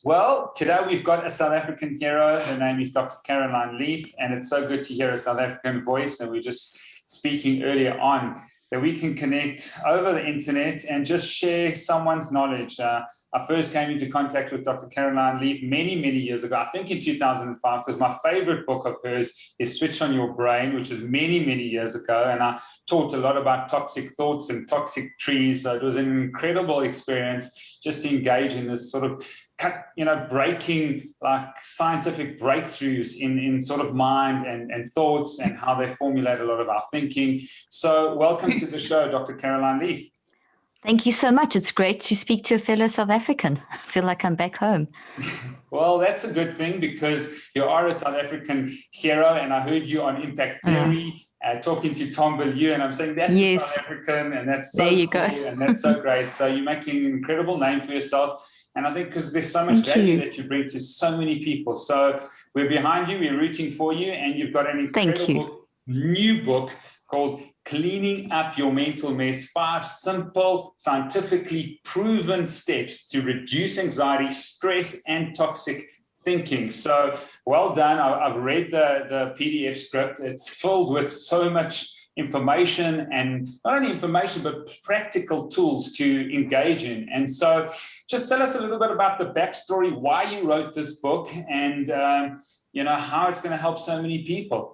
Well, today we've got a South African hero. Her name is Dr. Caroline Leaf, and it's so good to hear a South African voice. And we're just speaking earlier on that we can connect over the internet and just share someone's knowledge. I first came into contact with Dr. Caroline Leaf many, many years ago, I think in 2005, because my favorite book of hers is Switch on Your Brain, which is many, many years ago. And I taught a lot about toxic thoughts and toxic trees. So it was an incredible experience just to engage in this sort of breaking like scientific breakthroughs in sort of mind and thoughts and how they formulate a lot of our thinking. So welcome to the show, Dr. Caroline Leaf. Thank you so much. It's great to speak to a fellow South African. I feel like I'm back home. Well, that's a good thing because you are a South African hero, and I heard you on Impact Theory talking to Tom Bellew, and I'm saying that's a South African, and that's so cool, and that's so great. So you're making an incredible name for yourself. And I think because there's so much value that you bring to so many people. So we're behind you, we're rooting for you, and you've got an incredible new book called Cleaning Up Your Mental Mess, 5 simple, scientifically proven steps to reduce anxiety, stress, and toxic thinking. So well done. I've read the PDF script. It's filled with so much information, and not only information, but practical tools to engage in. And so just tell us a little bit about the backstory, why you wrote this book, and how it's going to help so many people.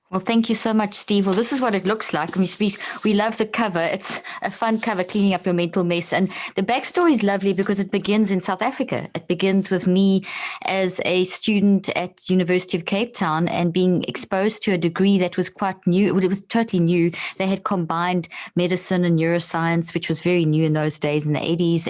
Well, thank you so much, Steve. Well, this is what it looks like. We love the cover. It's a fun cover, Cleaning Up Your Mental Mess. And the backstory is lovely because it begins in South Africa. It begins with me as a student at University of Cape Town and being exposed to a degree that was quite new. Well, it was totally new. They had combined medicine and neuroscience, which was very new in those days in the 80s,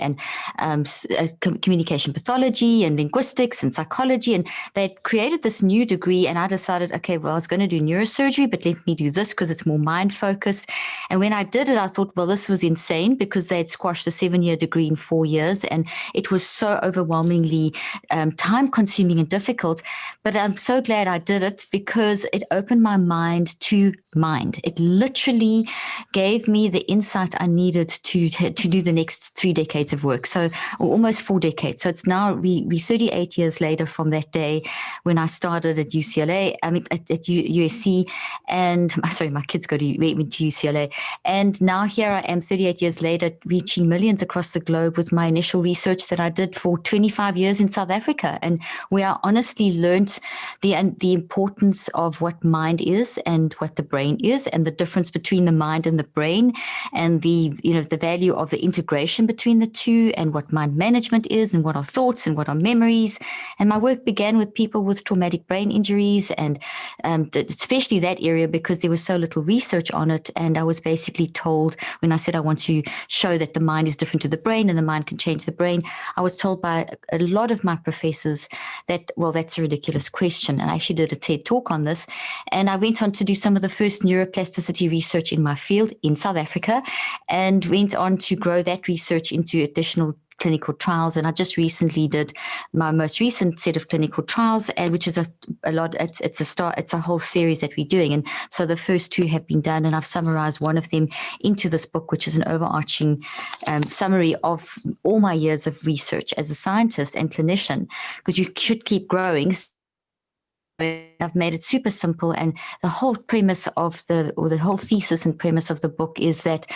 and communication pathology and linguistics and psychology. And they created this new degree, and I decided, okay, well, I was going to do neurosurgery, but let me do this because it's more mind focused. And when I did it, I thought, well, this was insane because they had squashed a 7-year degree in 4 years. And it was so overwhelmingly time consuming and difficult. But I'm so glad I did it because it opened my mind to mind. It literally gave me the insight I needed to do the next 3 decades of work. So almost 4 decades. So it's now we 38 years later from that day when I started at UCLA, at USC. And sorry, my kids went to UCLA. And now here I am 38 years later, reaching millions across the globe with my initial research that I did for 25 years in South Africa. And where I honestly learned the importance of what mind is and what the brain is, and the difference between the mind and the brain, and the value of the integration between the two, and what mind management is, and what are thoughts and what are memories. And my work began with people with traumatic brain injuries, and especially that area because there was so little research on it. And I was basically told, when I said I want to show that the mind is different to the brain and the mind can change the brain, I was told by a lot of my professors that, well, that's a ridiculous question. And I actually did a TED talk on this. And I went on to do some of the first neuroplasticity research in my field in South Africa, and went on to grow that research into additional clinical trials. And I just recently did my most recent set of clinical trials, and which is a lot. It's a whole series that we're doing. And so the first 2 have been done, and I've summarized one of them into this book, which is an overarching summary of all my years of research as a scientist and clinician, because you should keep growing. I've made it super simple, and the whole premise of the whole thesis and premise of the book is that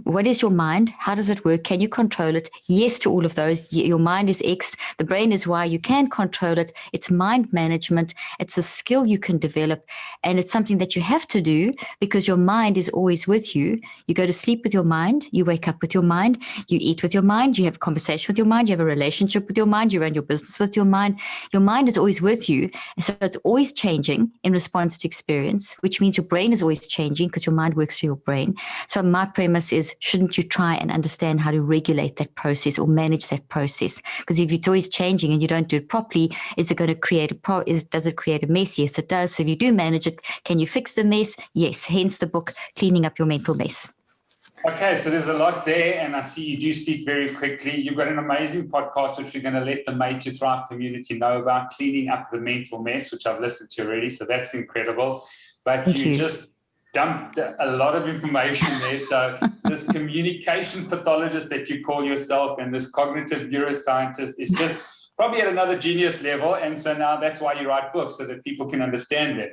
what is your mind? How does it work? Can you control it? Yes to all of those. Your mind is X. The brain is Y. You can control it. It's mind management. It's a skill you can develop. And it's something that you have to do because your mind is always with you. You go to sleep with your mind. You wake up with your mind. You eat with your mind. You have a conversation with your mind. You have a relationship with your mind. You run your business with your mind. Your mind is always with you. And so it's always changing in response to experience, which means your brain is always changing because your mind works through your brain. So my premise is, shouldn't you try and understand how to regulate that process or manage that process? Because if it's always changing and you don't do it properly, is it going to create does it create a mess? Yes, it does. So if you do manage it, can you fix the mess? Yes. Hence the book, Cleaning Up Your Mental Mess. Okay, so there's a lot there, and I see you do speak very quickly. You've got an amazing podcast, which we're going to let the Made to Thrive community know about, Cleaning Up the Mental Mess, which I've listened to already. So that's incredible. But Thank you. Just dumped a lot of information there. So this communication pathologist that you call yourself and this cognitive neuroscientist is just probably at another genius level. And so now that's why you write books, so that people can understand it.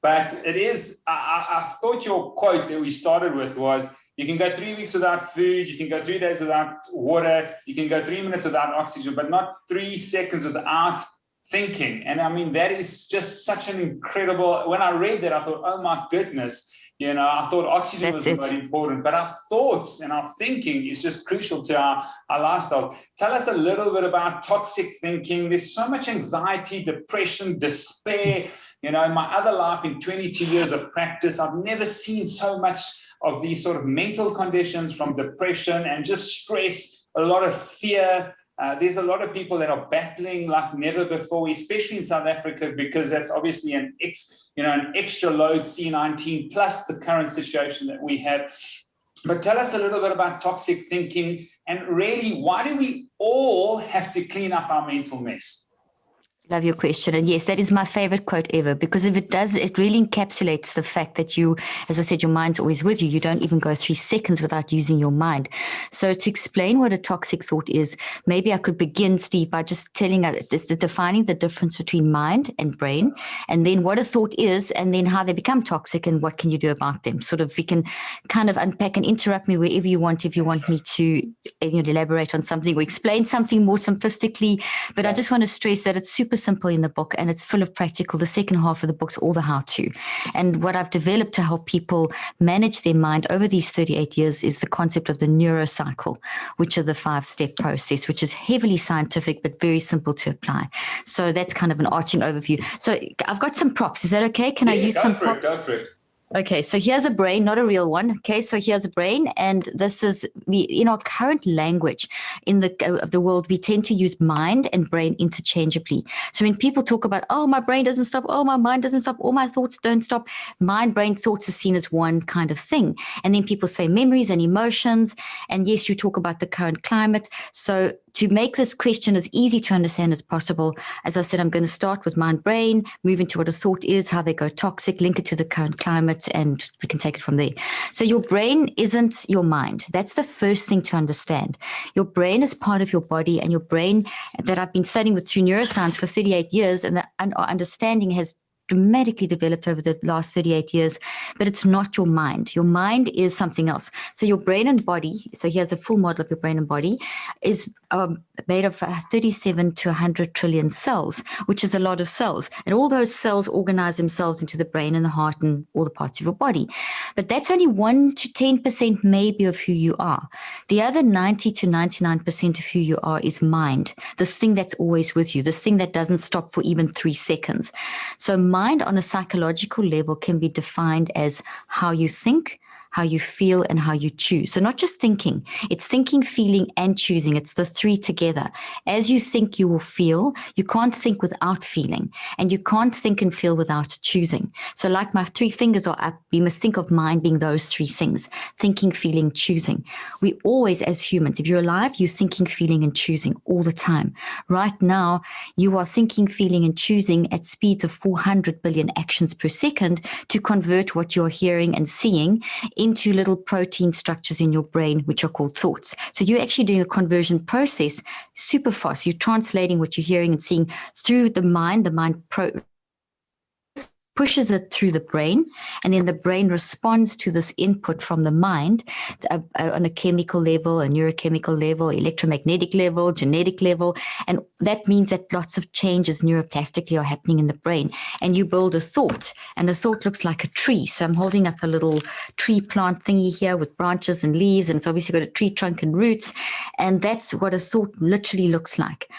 But it is, I thought your quote that we started with was, you can go 3 weeks without food, you can go 3 days without water, you can go 3 minutes without oxygen, but not 3 seconds without thinking. And I mean, that is just such an incredible, when I read that, I thought, oh my goodness, you know, I thought oxygen was the most important, but our thoughts and our thinking is just crucial to our lifestyle. Tell us a little bit about toxic thinking. There's so much anxiety, depression, despair. You know, in my other life, in 22 years of practice, I've never seen so much of these sort of mental conditions, from depression and just stress, a lot of fear. There's a lot of people that are battling like never before, especially in South Africa, because that's obviously an extra load C19 plus the current situation that we have. But tell us a little bit about toxic thinking, and really, why do we all have to clean up our mental mess? Love your question. And yes, that is my favorite quote ever, because if it does, it really encapsulates the fact that you, as I said, your mind's always with you. You don't even go 3 seconds without using your mind. So to explain what a toxic thought is, maybe I could begin, Steve, by just telling us, defining the difference between mind and brain, and then what a thought is, and then how they become toxic and what can you do about them. Sort of, we can kind of unpack and interrupt me wherever you want, if you want me to elaborate on something or explain something more simplistically. But I just want to stress that it's super simple in the book, and it's full of practical. The second half of the book's all the how-to. And what I've developed to help people manage their mind over these 38 years is the concept of the Neuro Cycle, which is the 5-step process, which is heavily scientific but very simple to apply. So that's kind of an arching overview. So I've got some props. Is that okay? Can I use some props? Go for it. Okay, so here's a brain, not a real one. Okay, so here's a brain, and this is, in our current language in the world, we tend to use mind and brain interchangeably. So when people talk about, oh, my brain doesn't stop, oh, my mind doesn't stop, all my thoughts don't stop, mind, brain, thoughts is seen as one kind of thing. And then people say memories and emotions, and yes, you talk about the current climate. So to make this question as easy to understand as possible, as I said, I'm going to start with mind, brain, move into what a thought is, how they go toxic, link it to the current climate, and we can take it from there. So your brain isn't your mind. That's the first thing to understand. Your brain is part of your body, and your brain that I've been studying with through neuroscience for 38 years, and our understanding has dramatically developed over the last 38 years, but it's not your mind. Your mind is something else. So your brain and body, so here's a full model of your brain and body, is made of 37 to 100 trillion cells, which is a lot of cells. And all those cells organize themselves into the brain and the heart and all the parts of your body. But that's only 1 to 10% maybe of who you are. The other 90 to 99% of who you are is mind, this thing that's always with you, this thing that doesn't stop for even 3 seconds. So mind on a psychological level can be defined as how you think, how you feel, and how you choose. So not just thinking, it's thinking, feeling, and choosing. It's the 3 together. As you think, you will feel. You can't think without feeling, and you can't think and feel without choosing. So like my 3 fingers are up, we must think of mind being those 3 things: thinking, feeling, choosing. We always, as humans, if you're alive, you're thinking, feeling, and choosing all the time. Right now, you are thinking, feeling, and choosing at speeds of 400 billion actions per second to convert what you're hearing and seeing into little protein structures in your brain, which are called thoughts. So you're actually doing a conversion process super fast. You're translating what you're hearing and seeing through the mind. The mind pushes it through the brain, and then the brain responds to this input from the mind on a chemical level, a neurochemical level, electromagnetic level, genetic level. And that means that lots of changes neuroplastically are happening in the brain. And you build a thought, and the thought looks like a tree. So I'm holding up a little tree plant thingy here with branches and leaves, and it's obviously got a tree trunk and roots. And that's what a thought literally looks like.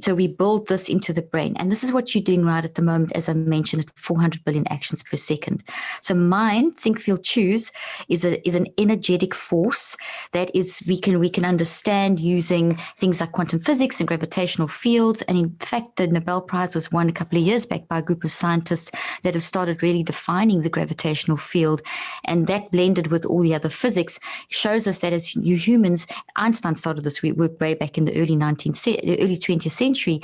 So we build this into the brain. And this is what you're doing right at the moment, as I mentioned, at 400 billion actions per second. So mind, think, feel, choose is an energetic force that is we can understand using things like quantum physics and gravitational fields. And in fact, the Nobel Prize was won a couple of years back by a group of scientists that have started really defining the gravitational field. And that blended with all the other physics shows us that as you humans, Einstein started this work way back in the early 20th century,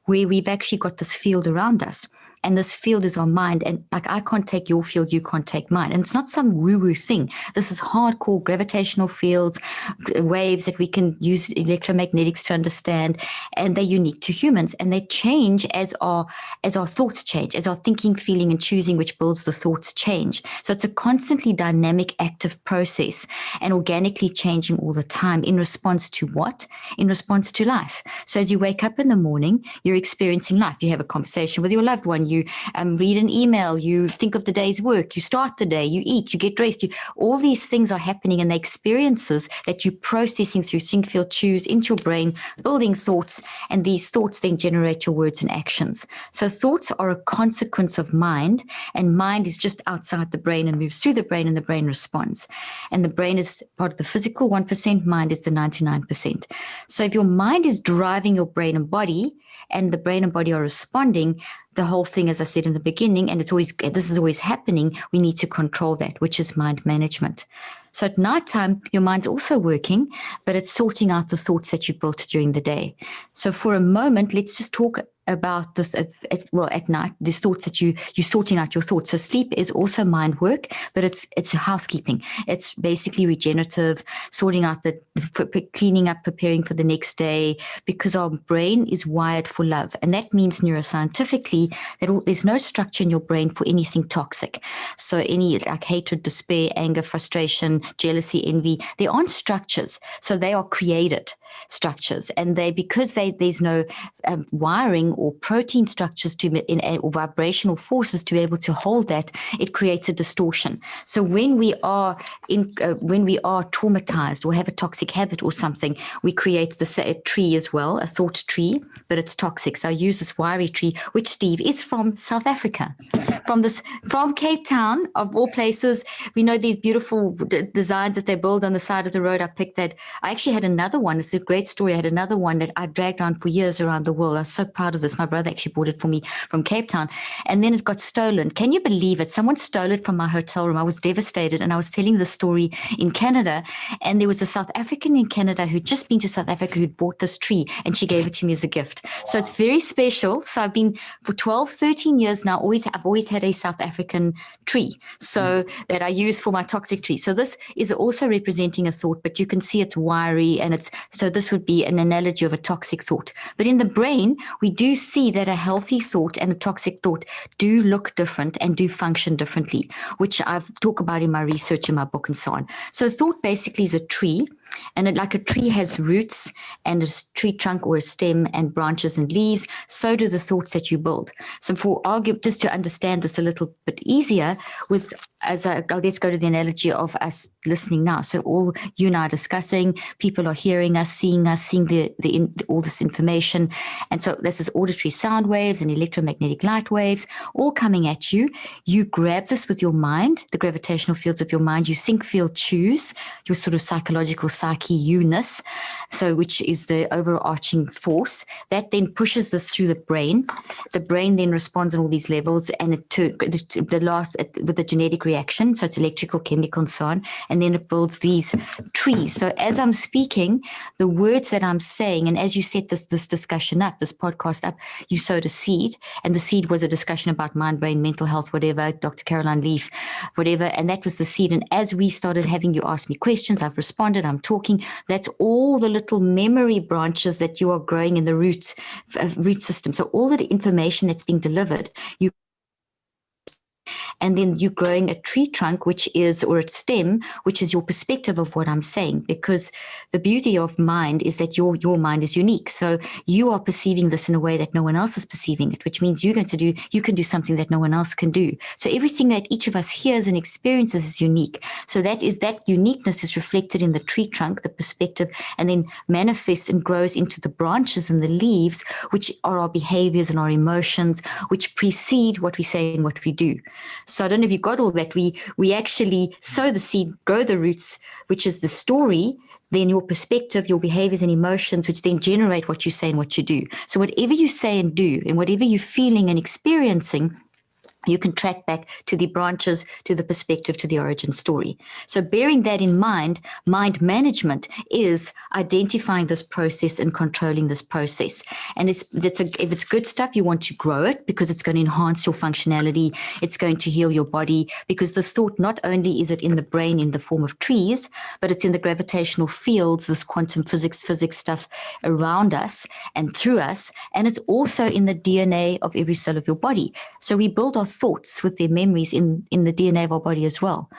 where we've actually got this field around us. And this field is our mind. And like, I can't take your field, you can't take mine. And it's not some woo-woo thing. This is hardcore gravitational fields, waves that we can use electromagnetics to understand. And they're unique to humans. And they change as our thoughts change, as our thinking, feeling, and choosing, which builds the thoughts, change. So it's a constantly dynamic, active process, and organically changing all the time in response to what? In response to life. So as you wake up in the morning, you're experiencing life. You have a conversation with your loved one, you read an email, you think of the day's work, you start the day, you eat, you get dressed. All these things are happening, and the experiences that you're processing through think, feel, choose into your brain, building thoughts, and these thoughts then generate your words and actions. So thoughts are a consequence of mind, and mind is just outside the brain and moves through the brain, and the brain responds. And the brain is part of the physical 1%, mind is the 99%. So if your mind is driving your brain and body, and the brain and body are responding, the whole thing, as I said in the beginning, and this is always happening, we need to control that, which is mind management. So at nighttime, your mind's also working, but it's sorting out the thoughts that you built during the day. So for a moment, let's just talk about this at night, these thoughts that you're sorting out your thoughts. So sleep is also mind work, but it's housekeeping. It's basically regenerative, sorting out cleaning up, preparing for the next day, because our brain is wired for love. And that means neuroscientifically that there's no structure in your brain for anything toxic. So any like hatred, despair, anger, frustration, jealousy, envy, there aren't structures. So they are created structures, and because there's no wiring or protein structures or vibrational forces to be able to hold that, it creates a distortion. So when we are traumatized or have a toxic habit or something, we create a tree as well, a thought tree, but it's toxic. So I use this wiry tree, which Steve is from South Africa, from Cape Town of all places. We know these beautiful designs that they build on the side of the road. I picked that. I actually had another one. It's a great story. I had another one that I dragged around for years around the world. I was so proud of this. My brother actually bought it for me from Cape Town, and then it got stolen. Can you believe it? Someone stole it from my hotel room. I was devastated, and I was telling the story in Canada, and there was a South African in Canada who'd just been to South Africa who'd bought this tree, and she gave it to me as a gift. Wow. So it's very special. So I've been for 12, 13 years now, I've always had a South African tree, so that I use for my toxic tree. So this is also representing a thought, but you can see it's wiry, and so this would be an analogy of a toxic thought. But in the brain, we do see that a healthy thought and a toxic thought do look different and do function differently, which I've talked about in my research, in my book, and so on. So thought basically is a tree. And like a tree has roots and a tree trunk or a stem and branches and leaves, so do the thoughts that you build. So just to understand this a little bit easier, let's go to the analogy of us listening now. So all you and I are discussing, people are hearing us, seeing all this information. And so this is auditory sound waves and electromagnetic light waves all coming at you. You grab this with your mind, the gravitational fields of your mind. You think, feel, choose, your sort of psychological psyche you-ness, so which is the overarching force that then pushes this through the brain. The brain then responds on all these levels, and with the genetic reaction, so it's electrical, chemical, and so on, and then it builds these trees. So as I'm speaking, the words that I'm saying, and as you set this discussion up, this podcast up, you sowed a seed, and the seed was a discussion about mind, brain, mental health, whatever, Dr. Caroline Leaf, whatever, and that was the seed. And as we started having you ask me questions, I've responded, I'm talking, that's all the little memory branches that you are growing in the root system. So all the information that's being delivered, and then you're growing a tree trunk, or a stem, which is your perspective of what I'm saying. Because the beauty of mind is that your mind is unique. So you are perceiving this in a way that no one else is perceiving it, which means you can do something that no one else can do. So everything that each of us hears and experiences is unique. So that uniqueness is reflected in the tree trunk, the perspective, and then manifests and grows into the branches and the leaves, which are our behaviors and our emotions, which precede what we say and what we do. So I don't know if you got all that. We actually sow the seed, grow the roots, which is the story, then your perspective, your behaviors and emotions, which then generate what you say and what you do. So whatever you say and do, and whatever you're feeling and experiencing, you can track back to the branches, to the perspective, to the origin story. So bearing that in mind, mind management is identifying this process and controlling this process. And if it's good stuff, you want to grow it because it's going to enhance your functionality. It's going to heal your body, because this thought, not only is it in the brain in the form of trees, but it's in the gravitational fields, this quantum physics stuff around us and through us. And it's also in the DNA of every cell of your body. So we build our thoughts with their memories in the DNA of our body as well.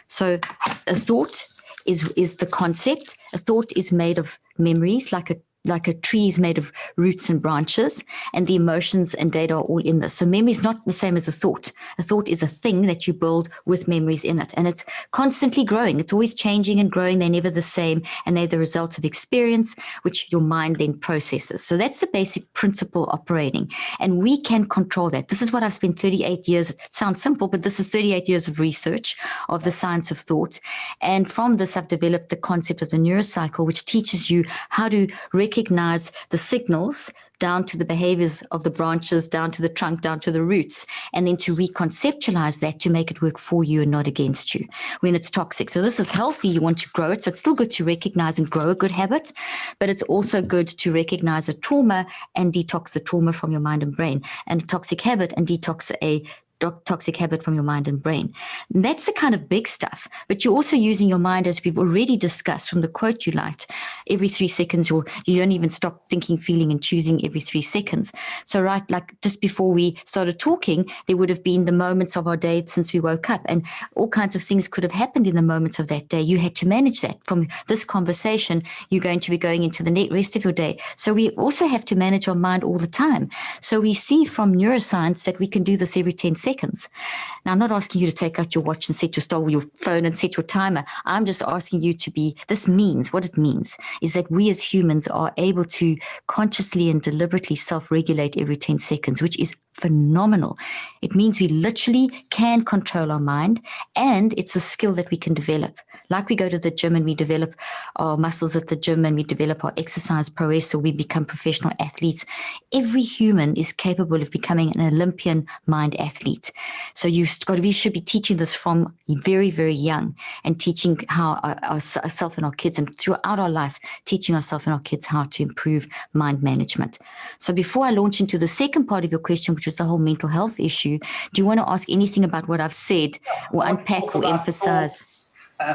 So a thought is the concept. A thought is made of memories, like a tree is made of roots and branches, and the emotions and data are all in this. So memory is not the same as a thought. A thought is a thing that you build with memories in it, and it's constantly growing. It's always changing and growing. They're never the same, and they're the result of experience, which your mind then processes. So that's the basic principle operating, and we can control that. This is what I've spent 38 years. It sounds simple, but this is 38 years of research of the science of thought. And from this, I've developed the concept of the Neuro Cycle, which teaches you how to recognize the signals down to the behaviors of the branches, down to the trunk, down to the roots, and then to reconceptualize that to make it work for you and not against you when it's toxic. So this is healthy. You want to grow it. So it's still good to recognize and grow a good habit, but it's also good to recognize a trauma and detox the trauma from your mind and brain, and a toxic habit and detox a toxic habit from your mind and brain. And that's the kind of big stuff. But you're also using your mind, as we've already discussed from the quote you liked, every 3 seconds, or you don't even stop thinking, feeling, and choosing every 3 seconds. So right, like just before we started talking, there would have been the moments of our day since we woke up, and all kinds of things could have happened in the moments of that day. You had to manage that. From this conversation, you're going to be going into the rest of your day. So we also have to manage our mind all the time. So we see from neuroscience that we can do this every 10 seconds. Now, I'm not asking you to take out your watch and set your phone and set your timer. I'm just asking you to be, what it means is that we as humans are able to consciously and deliberately self-regulate every 10 seconds, which is phenomenal. It means we literally can control our mind, and it's a skill that we can develop. Like we go to the gym and we develop our muscles at the gym, and we develop our exercise prowess, or we become professional athletes. Every human is capable of becoming an Olympian mind athlete. So we should be teaching this from very, very young, and teaching how ourselves and our kids, and throughout our life, teaching ourselves and our kids how to improve mind management. So before I launch into the second part of your question, which was the whole mental health issue, do you want to ask anything about what I've said, or unpack or emphasize?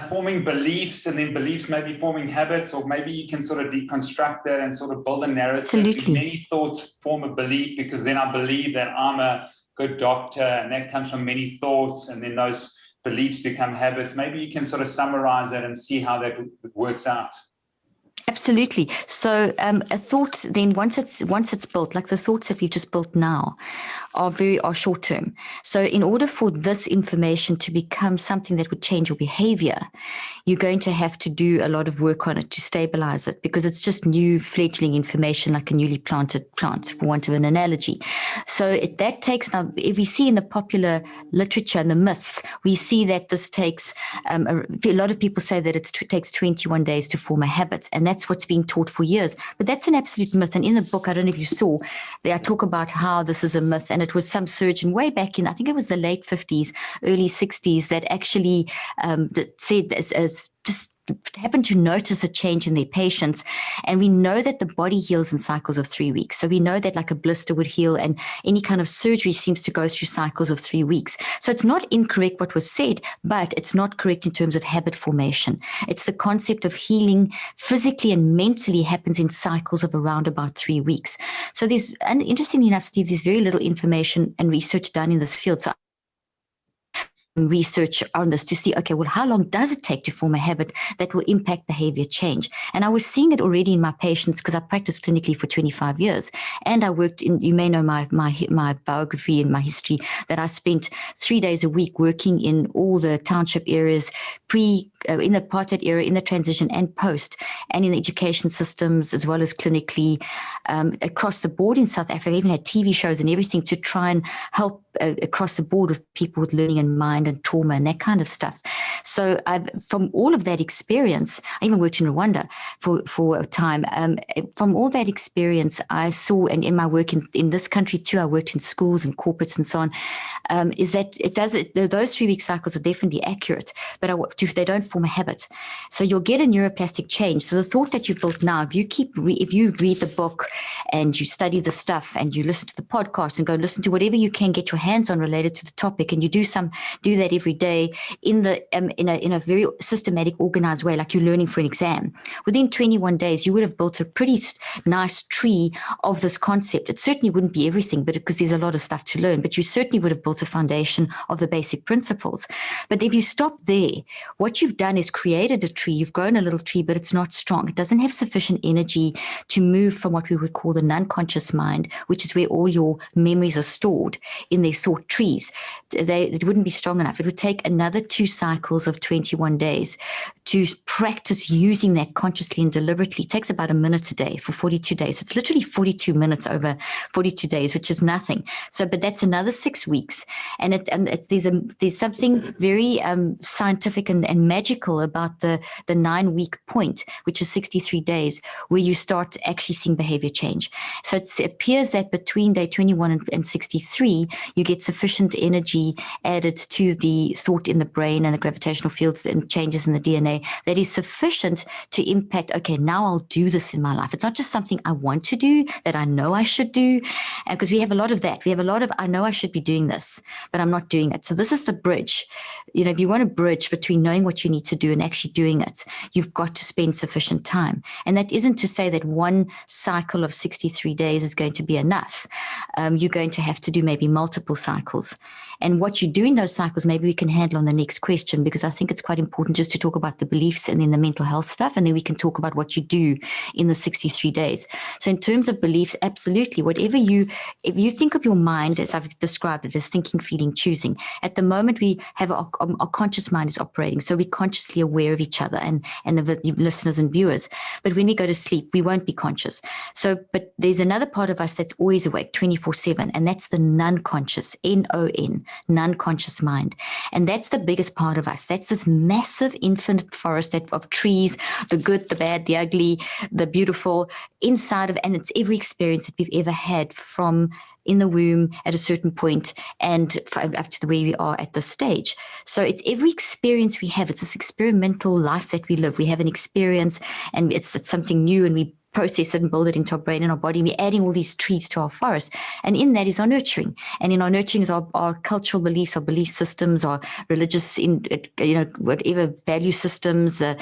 Forming beliefs, and then beliefs maybe forming habits, or maybe you can sort of deconstruct that and sort of build a narrative. Absolutely. Many thoughts form a belief, because then I believe that I'm a good doctor, and that comes from many thoughts, and then those beliefs become habits. Maybe you can sort of summarize that and see how that works out. Absolutely. So a thought, then once it's built, like the thoughts that we've just built now, are short term. So in order for this information to become something that would change your behavior, you're going to have to do a lot of work on it to stabilize it, because it's just new fledgling information, like a newly planted plant, for want of an analogy. So that takes, now, if we see in the popular literature and the myths, we see that this takes, a lot of people say that it takes 21 days to form a habit, and that's what's being taught for years. But that's an absolute myth. And in the book, I don't know if you saw, I talk about how this is a myth. And it was some surgeon way back in, I think it was the late 50s, early 60s, that actually said as just happened to notice a change in their patients. And we know that the body heals in cycles of 3 weeks. So we know that like a blister would heal, and any kind of surgery seems to go through cycles of 3 weeks. So it's not incorrect what was said, but it's not correct in terms of habit formation. It's the concept of healing physically and mentally happens in cycles of around about 3 weeks. So and interestingly enough, Steve, there's very little information and research done in this field. So research on this to see, okay, well, how long does it take to form a habit that will impact behavior change? And I was seeing it already in my patients, because I practiced clinically for 25 years. And I worked in, you may know my biography and my history, that I spent 3 days a week working in all the township areas, in the apartheid era, in the transition and post, and in the education systems as well as clinically across the board in South Africa. I even had TV shows and everything to try and help across the board with people with learning and mind and trauma and that kind of stuff. So from all of that experience, I even worked in Rwanda for a time. From all that experience, I saw, and in my work in this country too, I worked in schools and corporates and so on, is that those 3-week cycles are definitely accurate, but they don't form a habit. So you'll get a neuroplastic change. So the thought that you've built now, if you read the book and you study the stuff and you listen to the podcast and go listen to whatever you can get your hands on related to the topic, and you do that every day in a very systematic, organized way, like you're learning for an exam, within 21 days you would have built a pretty nice tree of this concept. It certainly wouldn't be everything, but because there's a lot of stuff to learn, but you certainly would have built a foundation of the basic principles. But if you stop there, what you've done is created a tree. You've grown a little tree, but it's not strong. It doesn't have sufficient energy to move from what we would call the non-conscious mind, which is where all your memories are stored in their thought trees. It wouldn't be strong enough. It would take another 2 cycles of 21 days to practice using that consciously and deliberately. It takes about a minute a day for 42 days. It's literally 42 minutes over 42 days, which is nothing. So, but that's another 6 weeks. And there's something very scientific and magical about the 9-week point, which is 63 days, where you start actually seeing behavior change. So it appears that between day 21 and 63, you get sufficient energy added to the thought in the brain and the gravitational fields and changes in the DNA that is sufficient to impact, okay, now I'll do this in my life. It's not just something I want to do, that I know I should do, because we have a lot of that. We have a lot of, I know I should be doing this, but I'm not doing it. So this is the bridge. If you want to bridge between knowing what you need to do and actually doing it, you've got to spend sufficient time. And that isn't to say that one cycle of 63 days is going to be enough. You're going to have to do maybe multiple cycles. And what you do in those cycles, maybe we can handle on the next question, because I think it's quite important just to talk about the beliefs and then the mental health stuff, and then we can talk about what you do in the 63 days. So in terms of beliefs, absolutely, if you think of your mind, as I've described it, as thinking, feeling, choosing, at the moment we have our conscious mind is operating, so we're consciously aware of each other and the listeners and viewers. But when we go to sleep, we won't be conscious. So, but there's another part of us that's always awake 24/7, and that's the non-conscious, N-O-N, non-conscious mind. And that's the biggest part of us. That's this massive infinite forest of trees, the good, the bad, the ugly, the beautiful, inside of, and it's every experience that we've ever had from in the womb at a certain point and up to the way we are at this stage. So it's every experience we have. It's this experimental life that we live. We have an experience and it's something new, and we process it and build it into our brain and our body. We're adding all these trees to our forest. And in that is our nurturing. And in our nurturing is our cultural beliefs, our belief systems, our religious, whatever value systems, the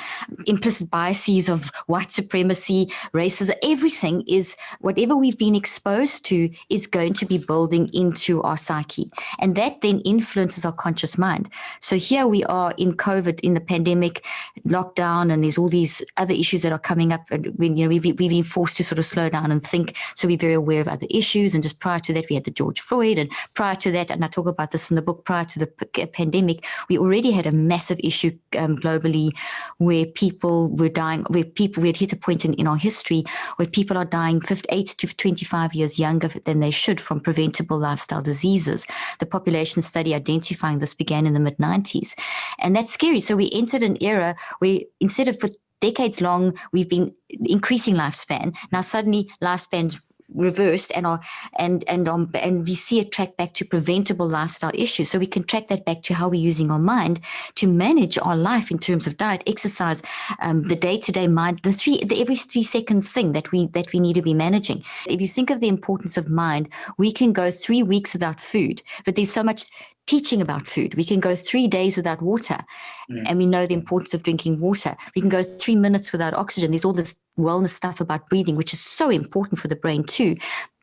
implicit biases of white supremacy, racism, everything is whatever we've been exposed to is going to be building into our psyche. And that then influences our conscious mind. So here we are in COVID, in the pandemic, lockdown, and there's all these other issues that are coming up. And when we've been forced to sort of slow down and think, so we're very aware of other issues. And just prior to that, we had the George Floyd, and prior to that, and I talk about this in the book, prior to the pandemic, we already had a massive issue globally where people were dying, we had hit a point in our history where people are dying 8 to 25 years younger than they should from preventable lifestyle diseases. The population study identifying this began in the mid-90s. And that's scary. So we entered an era where instead of for decades long, we've been increasing lifespan. Now suddenly lifespan's reversed and we see it track back to preventable lifestyle issues. So we can track that back to how we're using our mind to manage our life in terms of diet, exercise, the day-to-day mind, the every 3 seconds thing that we need to be managing. If you think of the importance of mind, we can go 3 weeks without food, but there's so much teaching about food. We can go 3 days without water, and we know the importance of drinking water. We can go 3 minutes without oxygen. There's all this wellness stuff about breathing, which is so important for the brain too.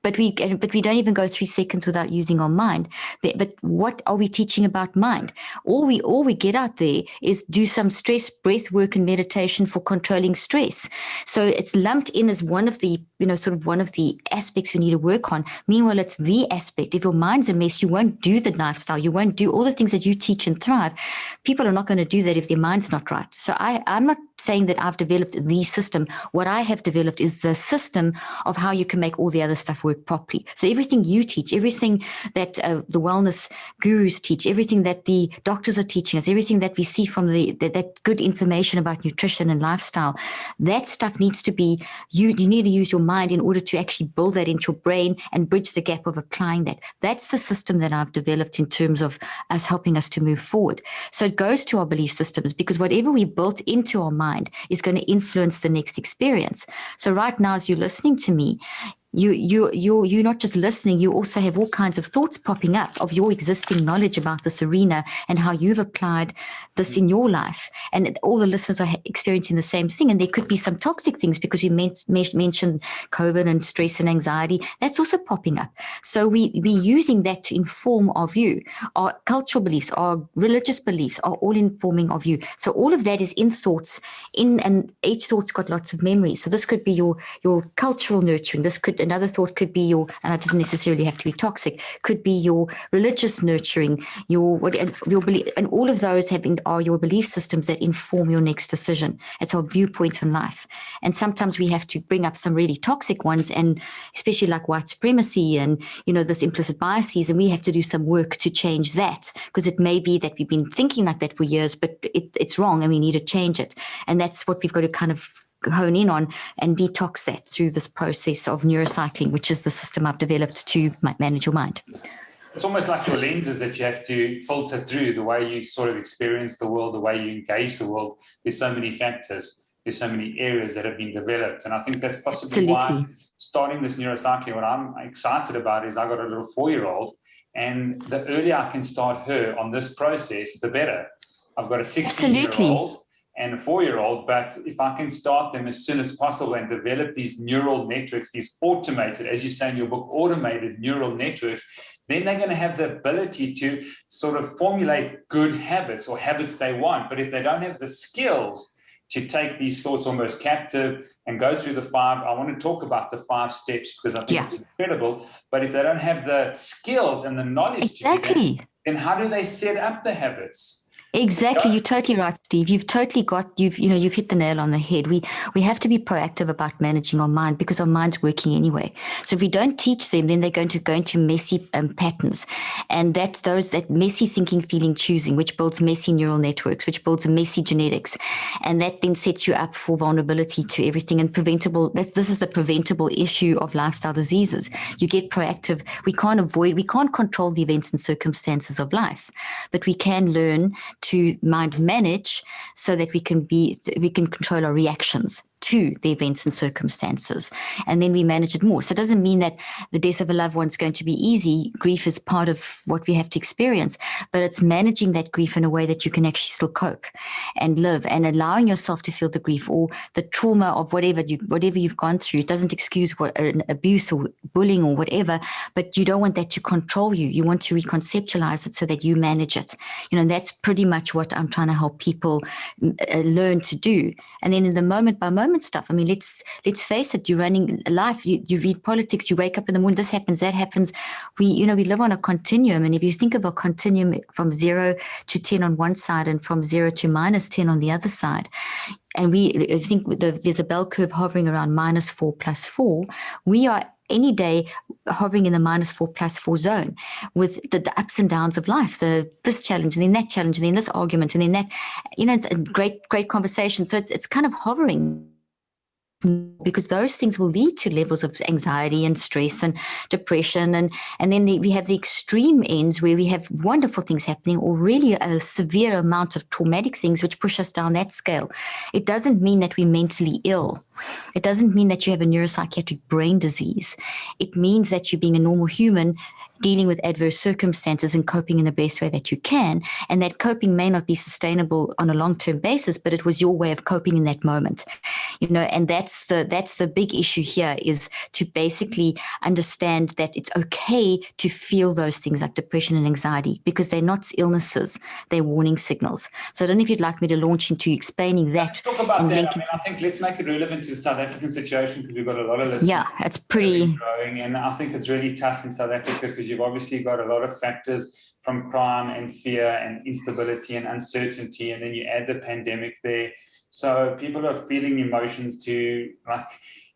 But we don't even go 3 seconds without using our mind. But what are we teaching about mind? All we get out there is do some stress breath work and meditation for controlling stress. So it's lumped in as one of the sort of one of the aspects we need to work on. Meanwhile, it's the aspect. If your mind's a mess, you won't do the lifestyle. You won't do all the things that you teach and thrive. People are not going to do that if their mind's not right. So I'm not saying that I've developed the system. What I have developed is the system of how you can make all the other stuff work properly. So everything you teach, everything that the wellness gurus teach, everything that the doctors are teaching us, everything that we see from that good information about nutrition and lifestyle, that stuff needs to be, you need to use your mind in order to actually build that into your brain and bridge the gap of applying that. That's the system that I've developed in terms of us helping us to move forward. So it goes to our belief systems, because whatever we built into our mind is going to influence the next experience. So right now, as you're listening to me, you're not just listening, you also have all kinds of thoughts popping up of your existing knowledge about this arena and how you've applied this in your life. And all the listeners are experiencing the same thing. And there could be some toxic things, because you mentioned COVID and stress and anxiety. That's also popping up. So we're using that to inform our view. Our cultural beliefs, our religious beliefs are all informing our view. So all of that is in thoughts, and each thought's got lots of memories. So this could be your cultural nurturing. Another thought could be and it doesn't necessarily have to be toxic, could be your religious nurturing, your belief, and all of those are your belief systems that inform your next decision. It's our viewpoint on life. And sometimes we have to bring up some really toxic ones, and especially like white supremacy and, this implicit biases, and we have to do some work to change that, because it may be that we've been thinking like that for years, but it's wrong and we need to change it. And that's what we've got to kind of hone in on and detox that through this process of neurocycling, which is the system I've developed to manage your mind. It's almost like your lenses that you have to filter through, the way you sort of experience the world, the way you engage the world. There's so many factors, there's so many areas that have been developed. And I think that's possibly why starting this neurocycling, what I'm excited about is I got a little 4-year-old, and the earlier I can start her on this process, the better. I've got a 16-year-old and a 4-year-old, but if I can start them as soon as possible and develop these neural networks, these automated, as you say in your book, automated neural networks, then they're going to have the ability to sort of formulate good habits or habits they want. But if they don't have the skills to take these thoughts almost captive and go through the 5, I want to talk about the 5 steps, because I think it's incredible. But if they don't have the skills and the knowledge to do that, then how do they set up the habits? Exactly. You're totally right, Steve. You've hit the nail on the head. We have to be proactive about managing our mind, because our mind's working anyway. So if we don't teach them, then they're going to go into messy patterns. And that's that messy thinking, feeling, choosing, which builds messy neural networks, which builds messy genetics. And that then sets you up for vulnerability to everything and preventable. This is the preventable issue of lifestyle diseases. You get proactive. We can't control the events and circumstances of life, but we can learn to mind manage so that we can control our reactions to the events and circumstances, and then we manage it more. So it doesn't mean that the death of a loved one is going to be easy. Grief is part of what we have to experience, but it's managing that grief in a way that you can actually still cope and live, and allowing yourself to feel the grief or the trauma of whatever you've gone through. It doesn't excuse an abuse or bullying or whatever, but you don't want that to control you. You want to reconceptualize it so that you manage it. That's pretty much what I'm trying to help people learn to do. And then in the moment by moment stuff, I mean, let's face it, you're running life, you read politics, you wake up in the morning, this happens, that happens. We live on a continuum, and if you think of a continuum from 0 to 10 on one side and from 0 to -10 on the other side, and I think there's a bell curve hovering around -4 +4, we are any day hovering in the -4 +4 zone with the ups and downs of life, this challenge and then that challenge and then this argument and then that, it's a great conversation. So it's kind of hovering, because those things will lead to levels of anxiety and stress and depression. And then we have the extreme ends where we have wonderful things happening, or really a severe amount of traumatic things which push us down that scale. It doesn't mean that we're mentally ill. It doesn't mean that you have a neuropsychiatric brain disease. It means that you're being a normal human dealing with adverse circumstances and coping in the best way that you can. And that coping may not be sustainable on a long-term basis, but it was your way of coping in that moment. And that's the big issue here, is to basically understand that it's okay to feel those things like depression and anxiety, because they're not illnesses, they're warning signals. So I don't know if you'd like me to launch into explaining that. Let's talk about that. I think let's make it relevant to into the South African situation because we've got a lot of listeners. Yeah, it's pretty growing, and I think it's really tough in South Africa because you've obviously got a lot of factors from crime and fear and instability and uncertainty, and then you add the pandemic there. So people are feeling emotions to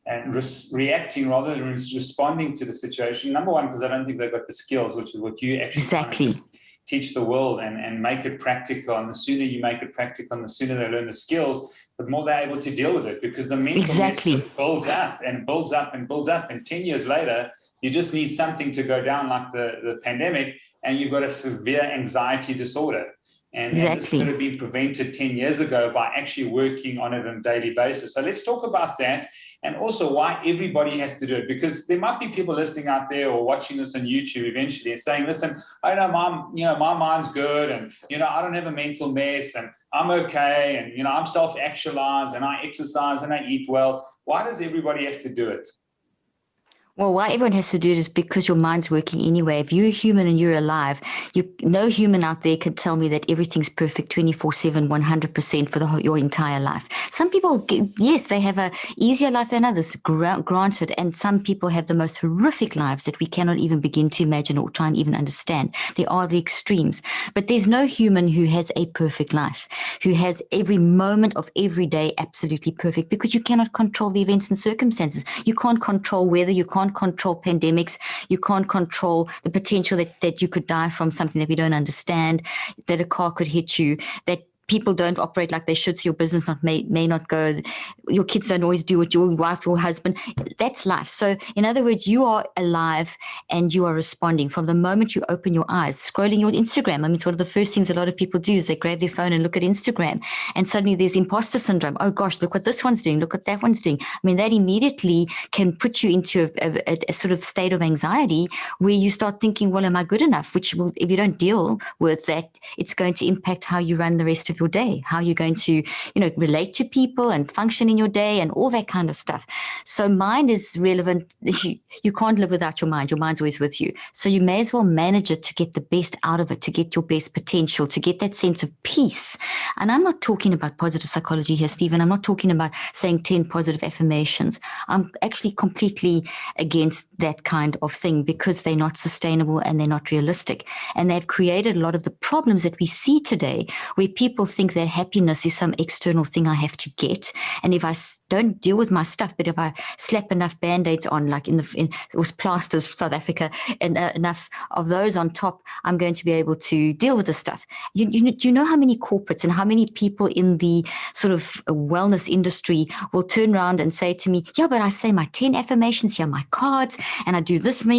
and reacting rather than responding to the situation. Number one, because I don't think they've got the skills, which is what you actually teach the world and make it practical. And the sooner you make it practical and the sooner they learn the skills, the more they're able to deal with it, because the mental mess just builds up and builds up and builds up. And 10 years later, you just need something to go down like the pandemic, and you've got a severe anxiety disorder. And this could have been prevented 10 years ago by actually working on it on a daily basis. So let's talk about that, and also why everybody has to do it, because there might be people listening out there or watching this on YouTube eventually and saying, listen, I know my mind's good, and, I don't have a mental mess, and I'm okay, and, I'm self-actualized, and I exercise, and I eat well. Why does everybody have to do it? Well, why everyone has to do it is because your mind's working anyway. If you're a human and you're alive, no human out there can tell me that everything's perfect 24/7, 100% for your entire life. Some people, yes, they have a easier life than others, granted, and some people have the most horrific lives that we cannot even begin to imagine or try and even understand. There are the extremes. But there's no human who has a perfect life, who has every moment of every day absolutely perfect, because you cannot control the events and circumstances. You can't control weather, you can't control pandemics, you can't control the potential that you could die from something that we don't understand, that a car could hit you, that people don't operate like they should, so your business may not go, your kids don't always do what your wife or husband, that's life. So in other words, you are alive and you are responding from the moment you open your eyes, scrolling your Instagram. I mean, it's one of the first things a lot of people do is they grab their phone and look at Instagram, and suddenly there's imposter syndrome. Oh gosh, look what this one's doing, look what that one's doing. I mean, that immediately can put you into a sort of state of anxiety where you start thinking, well, am I good enough? Which will, if you don't deal with that, it's going to impact how you run the rest of your day, how you're going to, relate to people and function in your day and all that kind of stuff. So mind is relevant. You can't live without your mind. Your mind's always with you. So you may as well manage it to get the best out of it, to get your best potential, to get that sense of peace. And I'm not talking about positive psychology here, Stephen. I'm not talking about saying 10 positive affirmations. I'm actually completely against that kind of thing because they're not sustainable and they're not realistic. And they've created a lot of the problems that we see today, where people think that happiness is some external thing I have to get. And if I don't deal with my stuff, but if I slap enough Band-Aids on, like it was plasters, South Africa, and enough of those on top, I'm going to be able to deal with the stuff. Do you know how many corporates and how many people in the sort of wellness industry will turn around and say to me, yeah, but I say my 10 affirmations here, my cards, and I do this, and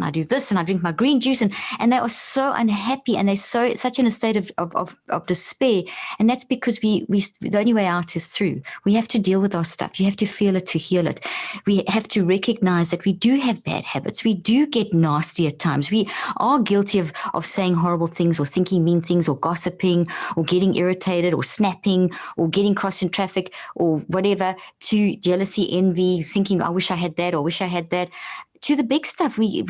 I do this, and I drink my green juice, and they are so unhappy, and they're such in a state of despair. And that's because the only way out is through. We have to deal with our stuff. You have to feel it to heal it. We have to recognize that we do have bad habits. We do get nasty at times. We are guilty of saying horrible things or thinking mean things or gossiping or getting irritated or snapping or getting cross in traffic or whatever, to jealousy, envy, thinking, I wish I had that or wish I had that. To the big stuff, we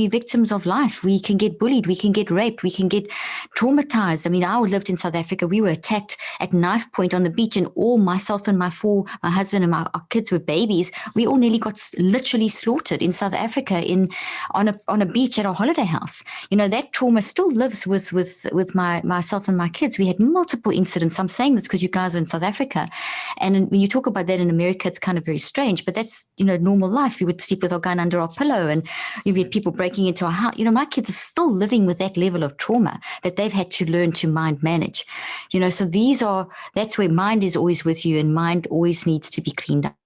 victims of life. We can get bullied, we can get raped, we can get traumatized. I mean, I lived in South Africa. We were attacked at knife point on the beach, and all myself and my husband and our kids were babies. We all nearly got literally slaughtered in South Africa on a beach at a holiday house. That trauma still lives with myself and my kids. We had multiple incidents. I'm saying this because you guys are in South Africa, and when you talk about that in America, it's kind of very strange. But that's normal life. We would sleep with our gun under our pillow, and you had people breaking into our house. My kids are still living with that level of trauma that they've had to learn to mind manage. So that's where mind is always with you, and mind always needs to be cleaned up.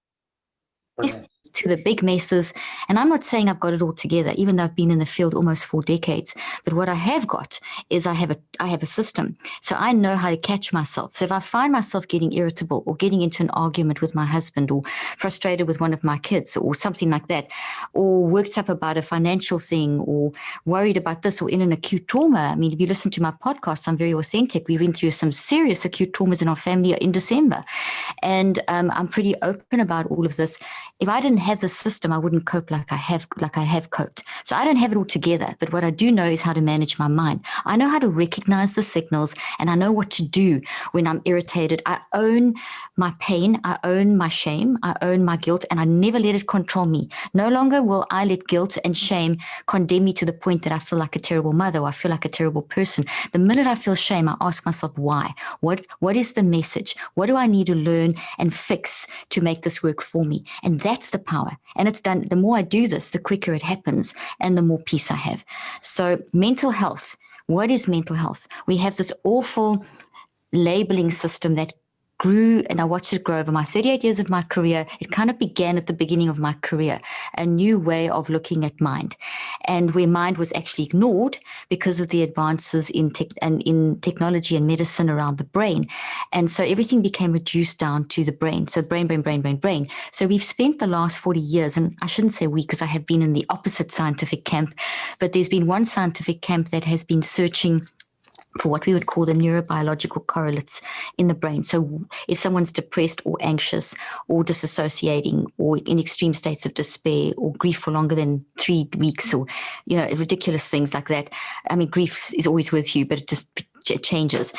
To the big messes. And I'm not saying I've got it all together, even though I've been in the field almost 4 decades. But what I have got is I have a system. So I know how to catch myself. So if I find myself getting irritable or getting into an argument with my husband or frustrated with one of my kids or something like that, or worked up about a financial thing or worried about this or in an acute trauma. I mean, if you listen to my podcast, I'm very authentic. We went through some serious acute traumas in our family in December. And I'm pretty open about all of this. If I didn't didn't have the system, I wouldn't cope like I have coped. So I don't have it all together, but what I do know is how to manage my mind. I know how to recognize the signals, and I know what to do when I'm irritated. I own my pain, I own my shame, I own my guilt, and I never let it control me. No longer will I let guilt and shame condemn me to the point that I feel like a terrible mother, or I feel like a terrible person. The minute I feel shame, I ask myself, why? What is the message? What do I need to learn and fix to make this work for me? And that's the power. And it's done. The more I do this, the quicker it happens and the more peace I have. So mental health. What is mental health? We have this awful labeling system that grew, and I watched it grow over my 38 years of my career. It kind of began at the beginning of my career, a new way of looking at mind, and where mind was actually ignored because of the advances in technology and medicine around the brain. And so everything became reduced down to the brain. So brain. So we've spent the last 40 years, and I shouldn't say we because I have been in the opposite scientific camp, but there's been one scientific camp that has been searching for what we would call the neurobiological correlates in the brain. So if someone's depressed or anxious or disassociating or in extreme states of despair or grief for longer than 3 weeks or, ridiculous things like that. I mean, grief is always with you, but it changes.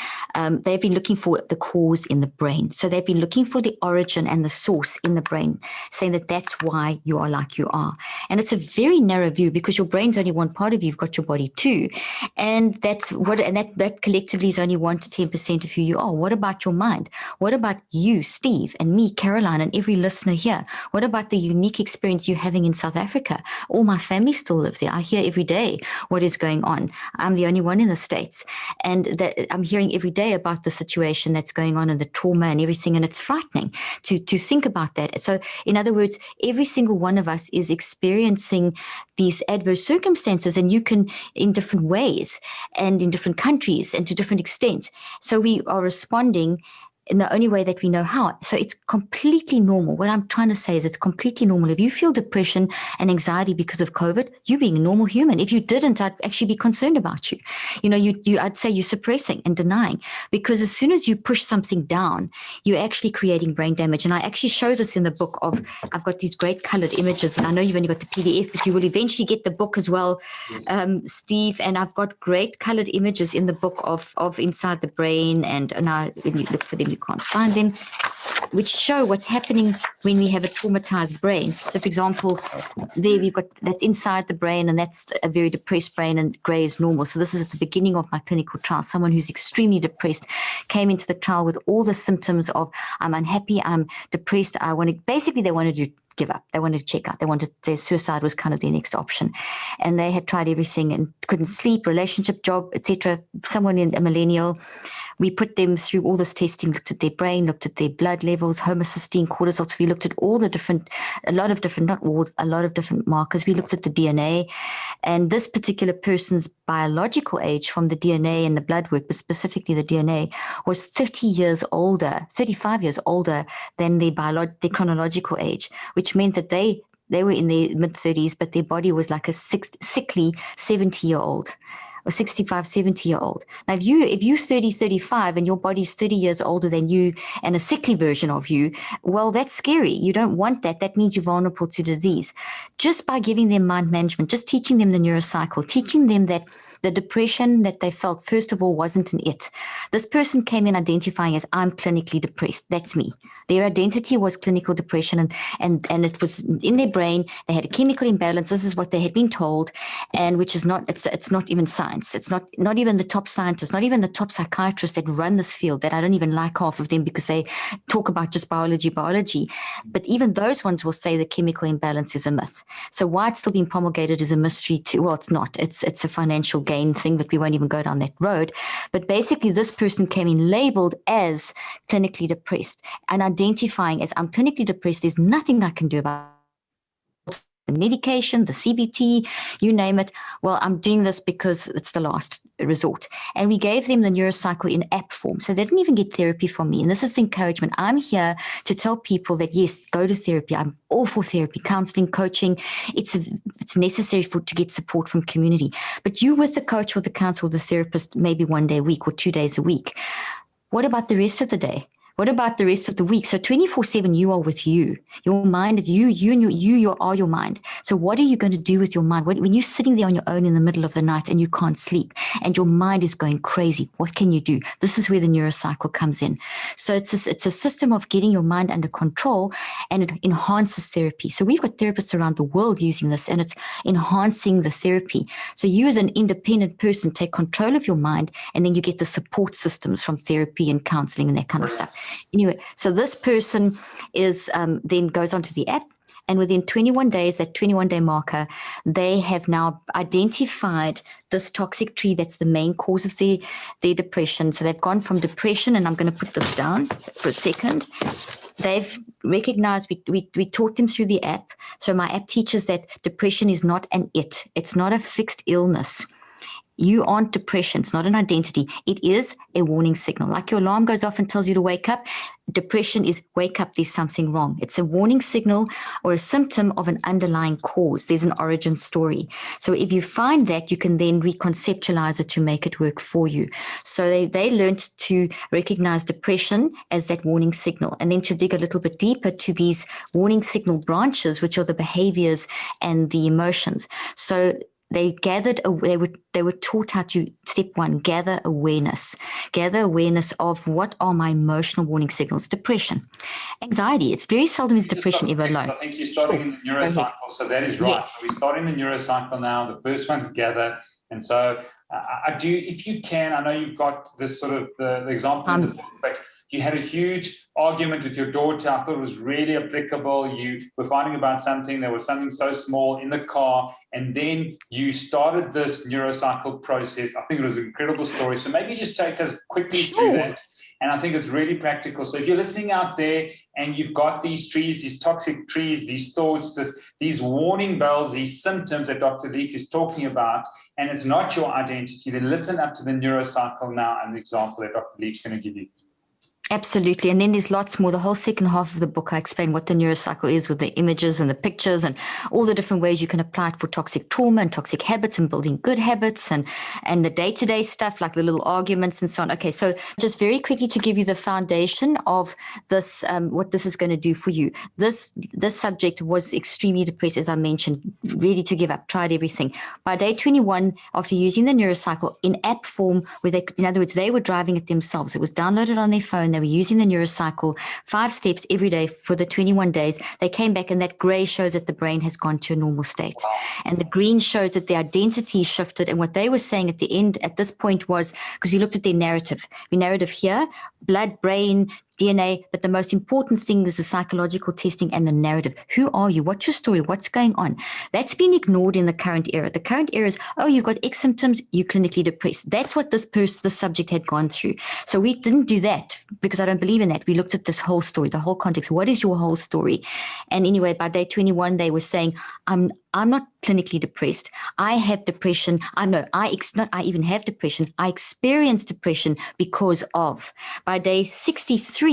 They've been looking for the cause in the brain. So they've been looking for the origin and the source in the brain, saying that that's why you are like you are. And it's a very narrow view because your brain's only one part of you. You've got your body too. And that collectively is only 1 to 10% of who you are. What about your mind? What about you, Steve, and me, Caroline, and every listener here? What about the unique experience you're having in South Africa? All my family still live there. I hear every day what is going on. I'm the only one in the States. And that I'm hearing every day about the situation that's going on and the trauma and everything. And it's frightening to think about that. So in other words, every single one of us is experiencing these adverse circumstances, and you can in different ways and in different countries and to different extent. So we are responding in the only way that we know how. So it's completely normal. What I'm trying to say is it's completely normal. If you feel depression and anxiety because of COVID, you being a normal human. If you didn't, I'd actually be concerned about you. I'd say you're suppressing and denying, because as soon as you push something down, you're actually creating brain damage. And I actually show this in the book I've got these great colored images, and I know you've only got the PDF, but you will eventually get the book as well, Steve. And I've got great colored images in the book of inside the brain. And now when you look for them, you can't find them, which show what's happening when we have a traumatized brain. So, for example, there we've got that's inside the brain, and that's a very depressed brain, and gray is normal. So this is at the beginning of my clinical trial. Someone who's extremely depressed came into the trial with all the symptoms of I'm unhappy, I'm depressed, they wanted to give up. They wanted to check out. Their suicide was kind of their next option. And they had tried everything and couldn't sleep, relationship, job, etc. Someone in a millennial. We put them through all this testing, looked at their brain, looked at their blood levels, homocysteine, cortisol. So we looked at a lot of different markers. We looked at the DNA, and this particular person's biological age from the DNA and the blood work, but specifically the DNA, was 35 years older than their chronological age, which meant that they were in their mid-30s, but their body was like a sickly 70-year-old. Or 65, 70-year-old. Now, if you're 30, 35 and your body's 30 years older than you and a sickly version of you, well, that's scary. You don't want that. That means you're vulnerable to disease. Just by giving them mind management, just teaching them the Neuro Cycle, teaching them that the depression that they felt, first of all, wasn't an it. This person came in identifying as, I'm clinically depressed. That's me. Their identity was clinical depression, and it was in their brain. They had a chemical imbalance. This is what they had been told, and which is not, it's not even science. It's not even the top scientists, not even the top psychiatrists that run this field, that I don't even like half of them because they talk about just biology. But even those ones will say the chemical imbalance is a myth. So why it's still being promulgated is a mystery too. Well, it's not. It's a financial gain thing, but we won't even go down that road. But basically, this person came in labeled as clinically depressed and identifying as, I'm clinically depressed. There's nothing I can do about the medication, the CBT, you name it. Well, I'm doing this because it's the last resort. And we gave them the Neuro Cycle in app form. So they didn't even get therapy from me. And this is the encouragement. I'm here to tell people that, yes, go to therapy. I'm all for therapy, counseling, coaching. It's necessary to get support from community. But you with the coach or the counselor or the therapist, maybe 1 day a week or 2 days a week. What about the rest of the day? What about the rest of the week? So 24/7, you are with you. Your mind is you are your mind. So what are you going to do with your mind? When you're sitting there on your own in the middle of the night and you can't sleep and your mind is going crazy, what can you do? This is where the neurocycle comes in. So it's a system of getting your mind under control, and it enhances therapy. So we've got therapists around the world using this, and it's enhancing the therapy. So you as an independent person take control of your mind, and then you get the support systems from therapy and counseling and that kind of stuff. Anyway, so this person is then goes onto the app, and within 21 days, that 21-day marker, they have now identified this toxic tree that's the main cause of their depression. So they've gone from depression, and I'm going to put this down for a second. They've recognized, we taught them through the app. So my app teaches that depression is not an it. It's not a fixed illness. You aren't depression. It's not an identity. It is a warning signal. Like your alarm goes off and tells you to wake up. Depression is wake up, there's something wrong. It's a warning signal or a symptom of an underlying cause. There's an origin story. So if you find that, you can then reconceptualize it to make it work for you. So they learned to recognize depression as that warning signal, and then to dig a little bit deeper to these warning signal branches, which are the behaviors and the emotions. So they gathered, they were taught how to, step one, gather awareness of what are my emotional warning signals. Depression, anxiety. It's very seldom is depression ever alone. I think you're starting in the neurocycle, so that is right. Yes. So we're starting the neurocycle now. The first one's gather, and so I do, if you can, I know you've got this sort of the example in the book, but you had a huge argument with your daughter. I thought it was really applicable. You were fighting about something. There was something so small in the car, and then you started this neurocycle process. I think it was an incredible story. So maybe just take us quickly through that. And I think it's really practical. So if you're listening out there and you've got these trees, these toxic trees, these thoughts, these warning bells, these symptoms that Dr. Leaf is talking about, and it's not your identity, then listen up to the neurocycle now and the example that Dr. Leaf's going to give you. Absolutely. And then there's lots more. The whole second half of the book, I explain what the neurocycle is with the images and the pictures and all the different ways you can apply it for toxic trauma and toxic habits and building good habits and the day-to-day stuff like the little arguments and so on. Okay, so just very quickly to give you the foundation of this, what this is going to do for you. This subject was extremely depressed, as I mentioned, ready to give up, tried everything. By day 21, after using the neurocycle in app form, where they, in other words, they were driving it themselves. It was downloaded on their phone. They were using the neurocycle 5 steps every day for the 21 days. They came back, and that gray shows that the brain has gone to a normal state. And the green shows that the identity shifted. And what they were saying at the end, at this point, was, because we looked at their narrative. The narrative here, blood, brain, DNA, but the most important thing is the psychological testing and the narrative. Who are you? What's your story? What's going on? That's been ignored in the current era. The current era is, oh, you've got X symptoms, you're clinically depressed. That's what this subject had gone through. So we didn't do that because I don't believe in that. We looked at this whole story, the whole context. What is your whole story? And anyway, by day 21, they were saying, I'm not clinically depressed. I have depression. I even have depression. I experience depression because of. By day 63,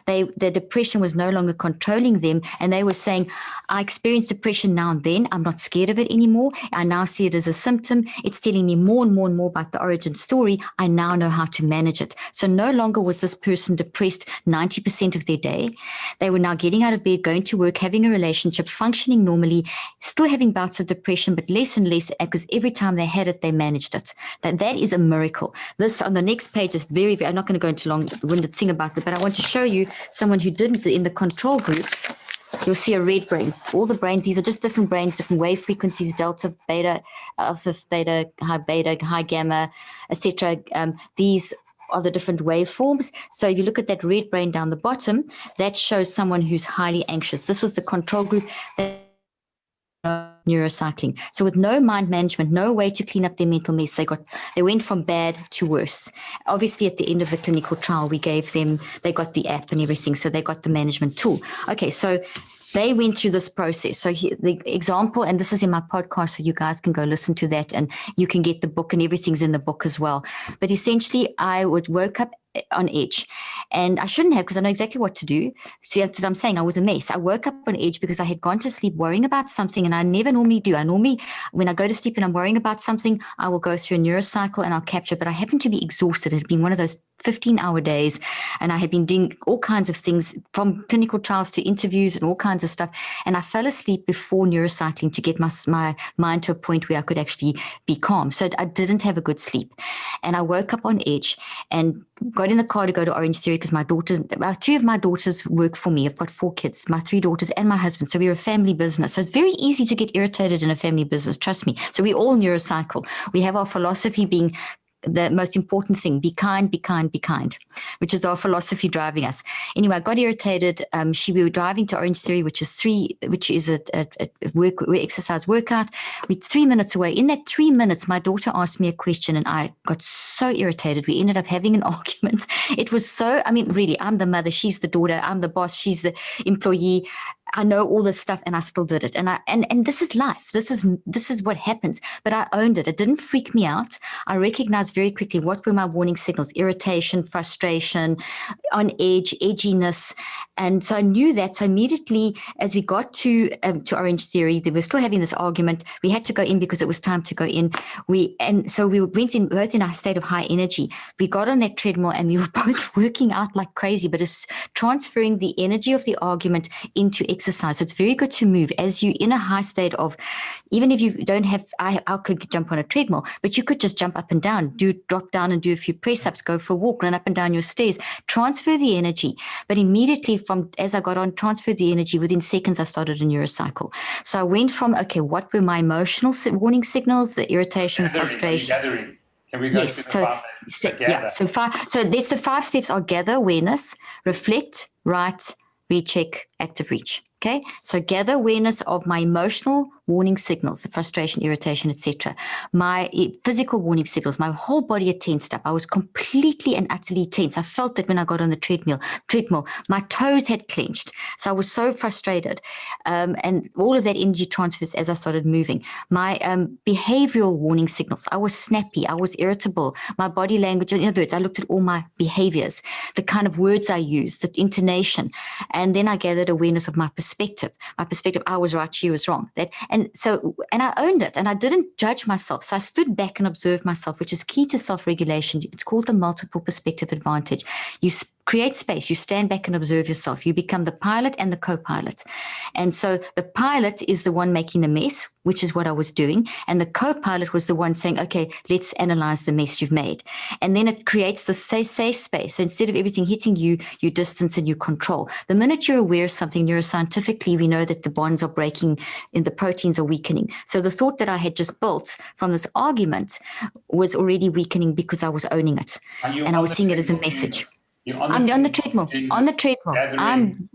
the depression was no longer controlling them, and they were saying, I experience depression now and then. I'm not scared of it anymore. I now see it as a symptom. It's telling me more and more and more about the origin story. I now know how to manage it. So no longer was this person depressed 90% of their day. They were now getting out of bed, going to work, having a relationship, functioning normally, still having bouts of depression, but less and less, because every time they had it, they managed it. That is a miracle. This on the next page is very, very, I'm not going to go into a long-winded thing about it, but I want to show you someone who didn't in the control group. You'll see a red brain. All the brains, these are just different brains, different wave frequencies, delta, beta, alpha, theta, high gamma, etc. These are the different waveforms. So if you look at that red brain down the bottom, that shows someone who's highly anxious. This was the control group. Neurocycling. So with no mind management, no way to clean up their mental mess, they went from bad to worse. Obviously, at the end of the clinical trial, they got the app and everything, so they got the management tool. Okay, so they went through this process. So the example, and this is in my podcast, so you guys can go listen to that, and you can get the book, and everything's in the book as well. But essentially, I woke up on edge, and I shouldn't have, because I know exactly what to do. See, that's what I'm saying. I was a mess. I woke up on edge because I had gone to sleep worrying about something, and I never normally do. When I go to sleep and I'm worrying about something, I will go through a neurocycle and I'll capture it. But I happened to be exhausted. It had been one of those 15-hour days, and I had been doing all kinds of things from clinical trials to interviews and all kinds of stuff. And I fell asleep before neurocycling to get my mind to a point where I could actually be calm. So I didn't have a good sleep. And I woke up on edge and got in the car to go to Orange Theory because three of my daughters work for me. I've got 4 kids, my 3 daughters and my husband. So we're a family business. So it's very easy to get irritated in a family business. Trust me. So we all neurocycle. We have our philosophy being the most important thing: be kind, be kind, be kind, which is our philosophy driving us. Anyway, I got irritated. We were driving to Orange Theory, which is a exercise workout. We're 3 minutes away. In that 3 minutes, my daughter asked me a question and I got so irritated. We ended up having an argument. It was so, I mean, really, I'm the mother, she's the daughter, I'm the boss, she's the employee. I know all this stuff and I still did it. And this is life. This is what happens. But I owned it. It didn't freak me out. I recognized very quickly what were my warning signals: irritation, frustration, on edge, edginess. And so I knew that. So immediately as we got to Orange Theory, they were still having this argument. We had to go in because it was time to go in. So we went in both in a state of high energy. We got on that treadmill and we were both working out like crazy, but it's transferring the energy of the argument into exercise. So it's very good to move as you in a high state of, even if you don't have, I could jump on a treadmill, but you could just jump up and down, drop down and do a few press ups, go for a walk, run up and down your stairs, transfer the energy. But immediately as I got on, transfer the energy, within seconds, I started a neurocycle. So I went from, okay, what were my emotional warning signals, the irritation, the frustration. Can we go yes, to the so that's the 5 steps are: gather awareness, reflect, write, recheck, active reach. Okay, so gather awareness of my emotional warning signals, the frustration, irritation, etc. My physical warning signals, my whole body had tensed up. I was completely and utterly tense. I felt that when I got on the treadmill, my toes had clenched. So I was so frustrated. And all of that energy transfers as I started moving. My behavioral warning signals, I was snappy, I was irritable. My body language, in other words, I looked at all my behaviors, the kind of words I used, the intonation. And then I gathered awareness of my perspective. I was right, she was wrong. And I owned it and I didn't judge myself. So I stood back and observed myself, which is key to self-regulation. It's called the multiple perspective advantage. You create space. You stand back and observe yourself. You become the pilot and the co-pilot. And so the pilot is the one making the mess, which is what I was doing. And the co-pilot was the one saying, okay, let's analyze the mess you've made. And then it creates the safe space. So instead of everything hitting you, you distance and you control. The minute you're aware of something, neuroscientifically, we know that the bonds are breaking and the proteins are weakening. So the thought that I had just built from this argument was already weakening because I was owning it. And I was seeing it as a message. I'm on the treadmill. I'm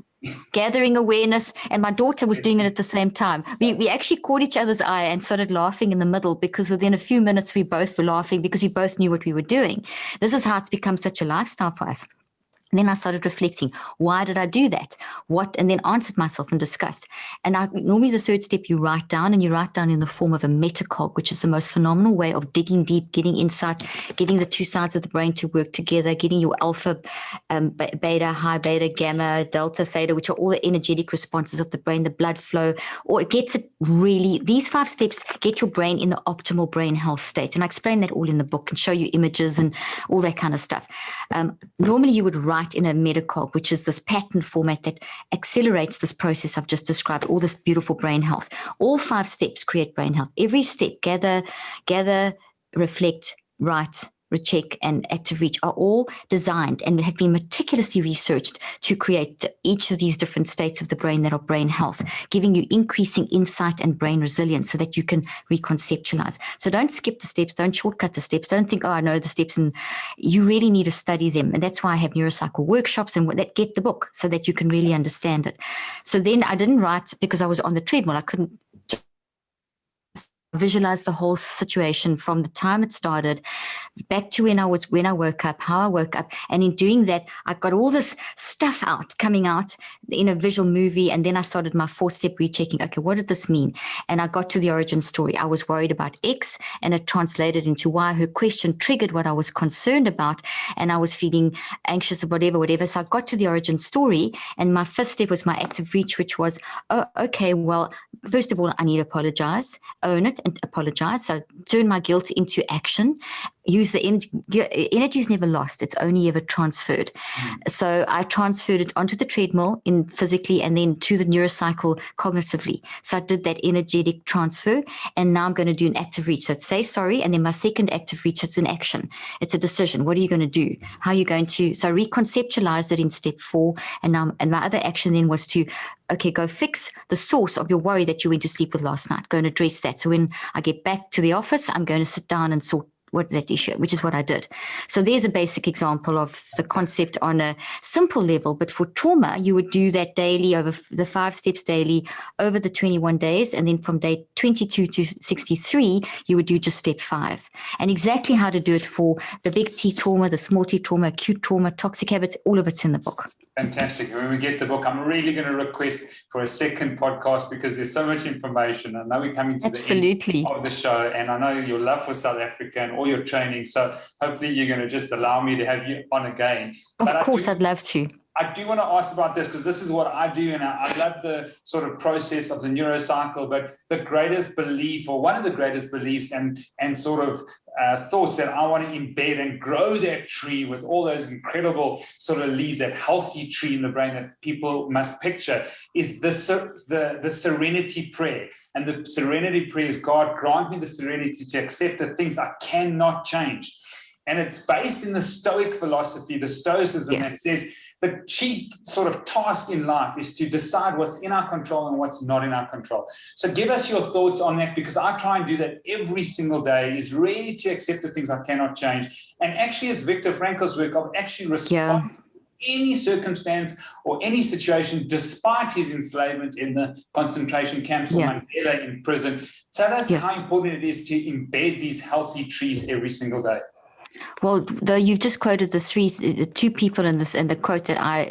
gathering awareness, and my daughter was doing it at the same time. We actually caught each other's eye and started laughing in the middle, because within a few minutes we both were laughing because we both knew what we were doing. This is how it's become such a lifestyle for us. And then I started reflecting, why did I do that? And then answered myself and discussed. And normally the 3rd step, you write down, and you write down in the form of a metacog, which is the most phenomenal way of digging deep, getting insight, getting the 2 sides of the brain to work together, getting your alpha, beta, high beta, gamma, delta, theta, which are all the energetic responses of the brain, the blood flow, or it gets it really, these 5 steps get your brain in the optimal brain health state. And I explain that all in the book and show you images and all that kind of stuff. Normally you would write in a metacog, which is this pattern format that accelerates this process I've just described, all this beautiful brain health. All 5 steps create brain health. Every step, gather, reflect, write, recheck, and active reach are all designed and have been meticulously researched to create each of these different states of the brain that are brain health, giving you increasing insight and brain resilience so that you can reconceptualize. So don't skip the steps, don't shortcut the steps, don't think, oh, I know the steps, and you really need to study them. And that's why I have neurocycle workshops and that get the book so that you can really understand it. So then I didn't write because I was on the treadmill. I couldn't visualize the whole situation from the time it started back to when I woke up, how I woke up. And in doing that, I got all this stuff coming out in a visual movie. And then I started my 4-step rechecking. Okay, what did this mean? And I got to the origin story. I was worried about X, and it translated into Y. Her question triggered what I was concerned about, and I was feeling anxious or whatever. So I got to the origin story, and my 5th step was my active reach, which was, oh, okay, well, first of all, I need to apologize, own it and apologize. So turn my guilt into action, use the energy. Energy is never lost. It's only ever transferred. So I transferred it onto the treadmill physically and then to the neurocycle cognitively. So I did that energetic transfer, and now I'm going to do an active reach. So it's say sorry, and then my second active reach, it's an action. It's a decision. What are you going to do? How are you going to? So I reconceptualized it in step 4, and my other action then was to, okay, go fix the source of your worry that you went to sleep with last night. Go and address that. So when I get back to the office, I'm going to sit down and sort what that issue, which is what I did. So there's a basic example of the concept on a simple level. But for trauma, you would do that daily over the 5 steps daily over the 21 days. And then from day 22 to 63, you would do just step 5. And exactly how to do it for the big T trauma, the small T trauma, acute trauma, toxic habits, all of it's in the book. Fantastic. When we get the book, I'm really going to request for a second podcast because there's so much information. I know we're coming to the end of the show, and I know your love for South Africa and all your training. So hopefully you're going to just allow me to have you on again. Of course, I'd love to. I do want to ask about this because this is what I do, and I love the sort of process of the Neuro Cycle. But the greatest belief, or one of the greatest beliefs and sort of thoughts that I want to embed and grow that tree with all those incredible sort of leaves, that healthy tree in the brain that people must picture, is the serenity prayer. And the serenity prayer is, God, grant me the serenity to accept the things I cannot change. And it's based in the Stoic philosophy, the Stoicism, that says the chief sort of task in life is to decide what's in our control and what's not in our control. So give us your thoughts on that, because I try and do that every single day, is really to accept the things I cannot change. And actually, it's Viktor Frankl's work of actually responding to any circumstance or any situation, despite his enslavement in the concentration camps or Mandela in prison. Tell us how important it is to embed these healthy trees every single day. Well, though you've just quoted the 2 people in this, and the quote that are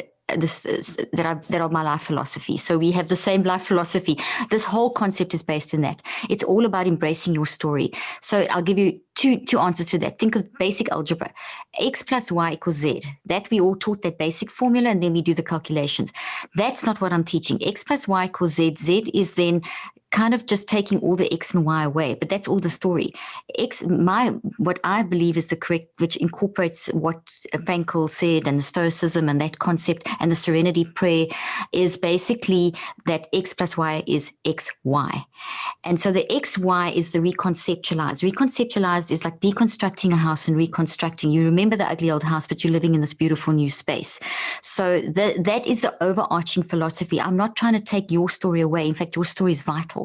my life philosophy. So we have the same life philosophy. This whole concept is based in that. It's all about embracing your story. So I'll give you two answers to that. Think of basic algebra. X plus Y equals Z. That we all taught that basic formula, and then we do the calculations. That's not what I'm teaching. X plus Y equals Z. Z is then kind of just taking all the X and Y away, but that's all the story. What I believe is the correct, which incorporates what Frankl said and the Stoicism and that concept and the serenity prayer, is basically that X plus Y is XY. And so the XY is the reconceptualized. Reconceptualized is like deconstructing a house and reconstructing. You remember the ugly old house, but you're living in this beautiful new space. So that is the overarching philosophy. I'm not trying to take your story away. In fact, your story is vital,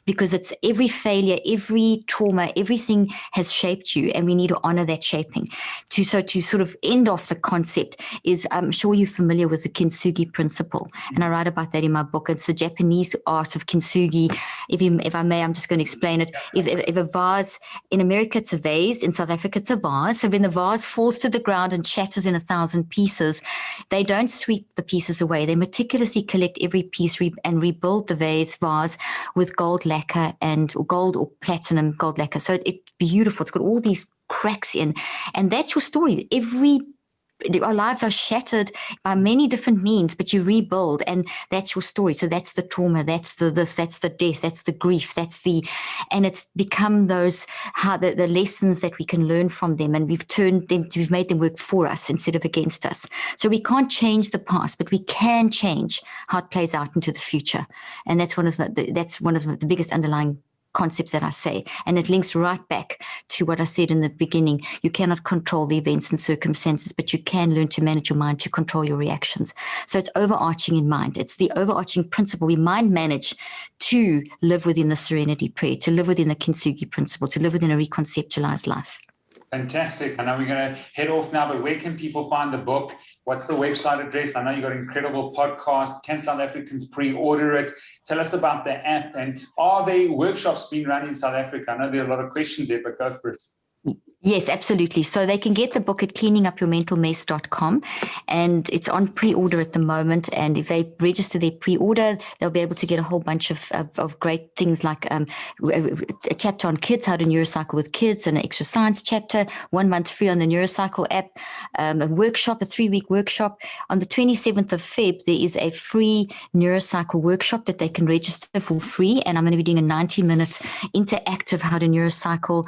because it's every failure, every trauma, everything has shaped you, and we need to honor that shaping. To sort of end off the concept is, I'm sure you're familiar with the Kinsugi Principle, and I write about that in my book. It's the Japanese art of Kinsugi. If I may, I'm just going to explain it. If a vase, in America it's a vase, in South Africa it's a vase. So when the vase falls to the ground and shatters in 1,000 pieces, they don't sweep the pieces away. They meticulously collect every piece and rebuild the vase with gold lacquer or gold or platinum gold lacquer. So it's beautiful. It's got all these cracks in, and that's your story. Our lives are shattered by many different means, but you rebuild, and that's your story. So that's the trauma, that's the death, that's the grief, and it's become the lessons that we can learn from them, and we've made them work for us instead of against us. So we can't change the past, but we can change how it plays out into the future, and that's one of the biggest underlying concepts that I say, and it links right back to what I said in the beginning. You cannot control the events and circumstances, but you can learn to manage your mind to control your reactions. So it's overarching in mind. It's the overarching principle. We mind manage to live within the serenity prayer, to live within the Kinsugi Principle, to live within a reconceptualized life. Fantastic. I know we're going to head off now, but where can people find the book? What's the website address? I know you've got an incredible podcast. Can South Africans pre-order it? Tell us about the app, and are there workshops being run in South Africa? I know there are a lot of questions there, but go for it. Yes, absolutely. So they can get the book at cleaningupyourmentalmess.com, and it's on pre-order at the moment. And if they register their pre-order, they'll be able to get a whole bunch of great things like a chapter on kids, how to neurocycle with kids, and an extra science chapter, 1 month free on the Neurocycle app, a workshop, a 3-week workshop. On the 27th of Feb, there is a free Neurocycle workshop that they can register for free. And I'm going to be doing a 90-minute interactive how to neurocycle.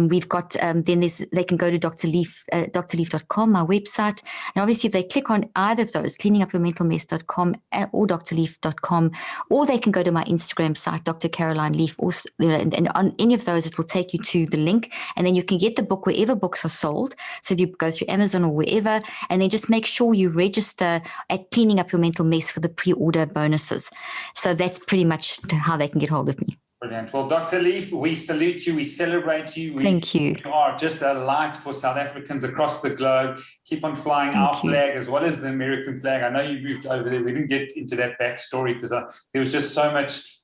We've got then they can go to drleaf.com, my website. And obviously, if they click on either of those, cleaningupyourmentalmess.com or drleaf.com, or they can go to my Instagram site, Dr. Caroline Leaf, or, and on any of those, it will take you to the link. And then you can get the book wherever books are sold. So if you go through Amazon or wherever, and then just make sure you register at Cleaning Up Your Mental Mess for the pre-order bonuses. So that's pretty much how they can get hold of me. Brilliant. Well, Dr. Leaf, we salute you. We celebrate you. Thank you. You are just a light for South Africans across the globe. Keep on flying our flag as well as the American flag. I know you moved over there. We didn't get into that backstory because there was just so much,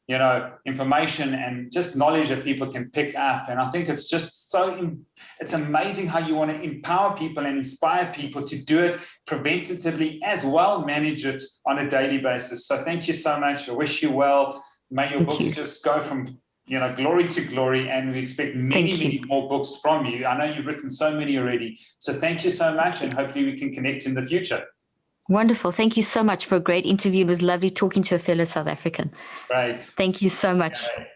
information and just knowledge that people can pick up. And I think it's just it's amazing how you want to empower people and inspire people to do it preventatively as well, manage it on a daily basis. So thank you so much. I wish you well. May your books just go from glory to glory, and we expect many more books from you. I know you've written so many already. So thank you so much, and hopefully we can connect in the future. Wonderful. Thank you so much for a great interview. It was lovely talking to a fellow South African. Right. Thank you so much. Okay.